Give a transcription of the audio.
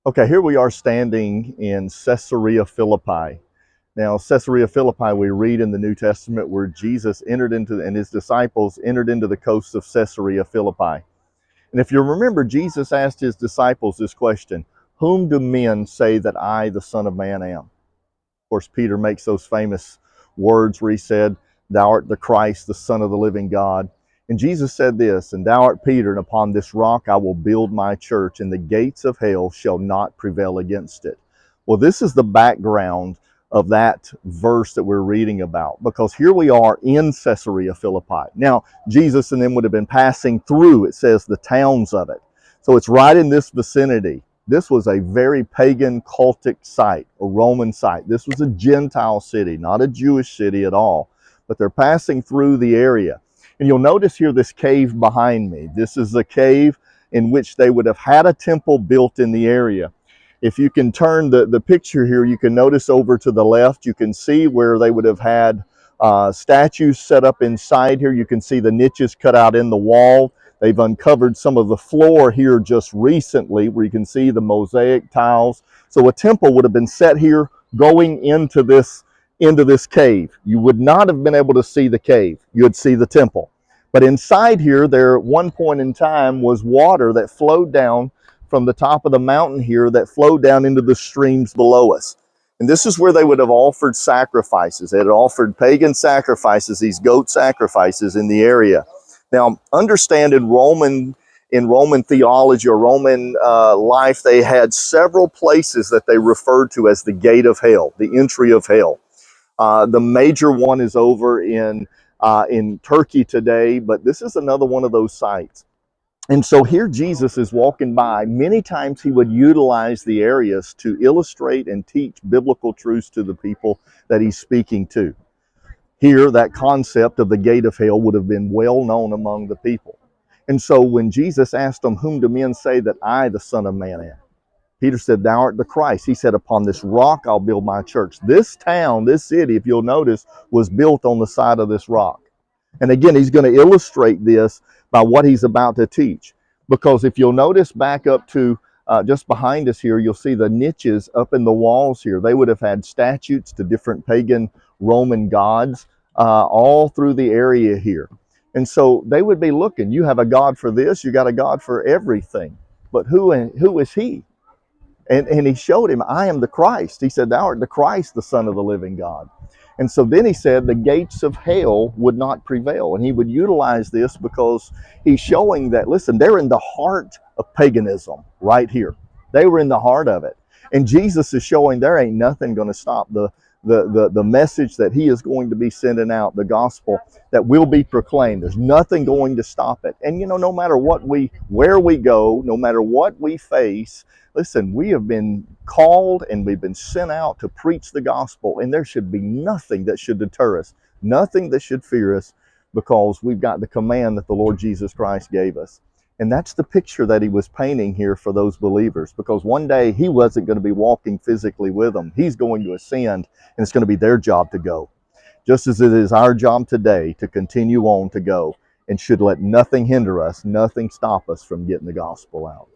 Okay, here we are standing in Caesarea Philippi. Now, Caesarea Philippi, we read in the New Testament where Jesus entered into, and his disciples entered into the coast of Caesarea Philippi. And if you remember, Jesus asked his disciples this question: whom do men say that I, the Son of Man, am? Of course, Peter makes those famous words where he said, "Thou art the Christ, the Son of the living God." And Jesus said this, "And thou art Peter, and upon this rock I will build my church, and the gates of hell shall not prevail against it." Well, this is the background of that verse that we're reading about, because here we are in Caesarea Philippi. Now, Jesus and them would have been passing through, it says, the towns of it. So it's right in this vicinity. This was a very pagan, cultic site, a Roman site. This was a Gentile city, not a Jewish city at all. But they're passing through the area. And you'll notice here this cave behind me. This is the cave in which they would have had a temple built in the area. If you can turn the picture here, you can notice over to the left, you can see where they would have had statues set up inside here. You can see the niches cut out in the wall. They've uncovered some of the floor here just recently where you can see the mosaic tiles. So a temple would have been set here going into this cave. You would not have been able to see the cave. You would see the temple. But inside here, there at one point in time was water that flowed down from the top of the mountain here that flowed down into the streams below us. And this is where they would have offered sacrifices. They had offered pagan sacrifices, these goat sacrifices in the area. Now, understand in Roman theology or Roman life, they had several places that they referred to as the gate of hell, the entry of hell. The major one is over in Turkey today, but this is another one of those sites. And so here Jesus is walking by. Many times he would utilize the areas to illustrate and teach biblical truths to the people that he's speaking to. Here, that concept of the gate of hell would have been well known among the people. And so when Jesus asked them, "Whom do men say that I, the Son of Man, am?" Peter said, "Thou art the Christ." He said, "Upon this rock I'll build my church." This town, this city, if you'll notice, was built on the side of this rock. And again, he's going to illustrate this by what he's about to teach. Because if you'll notice back up to just behind us here, you'll see the niches up in the walls here. They would have had statues to different pagan Roman gods all through the area here. And so they would be looking, you have a God for this, you got a God for everything. But who is he? And he showed him, "I am the Christ." He said, "Thou art the Christ, the Son of the living God." And so then he said the gates of hell would not prevail. And he would utilize this because he's showing that, listen, they're in the heart of paganism right here. They were in the heart of it. And Jesus is showing there ain't nothing going to stop the message that he is going to be sending out, the gospel that will be proclaimed. There's nothing going to stop it. And no matter where we go, no matter what we face, listen, we have been called and we've been sent out to preach the gospel, and there should be nothing that should deter us, nothing that should fear us, because we've got the command that the Lord Jesus Christ gave us. And that's the picture that he was painting here for those believers, because one day he wasn't going to be walking physically with them. He's going to ascend, and it's going to be their job to go. Just as it is our job today to continue on to go, and should let nothing hinder us, nothing stop us from getting the gospel out.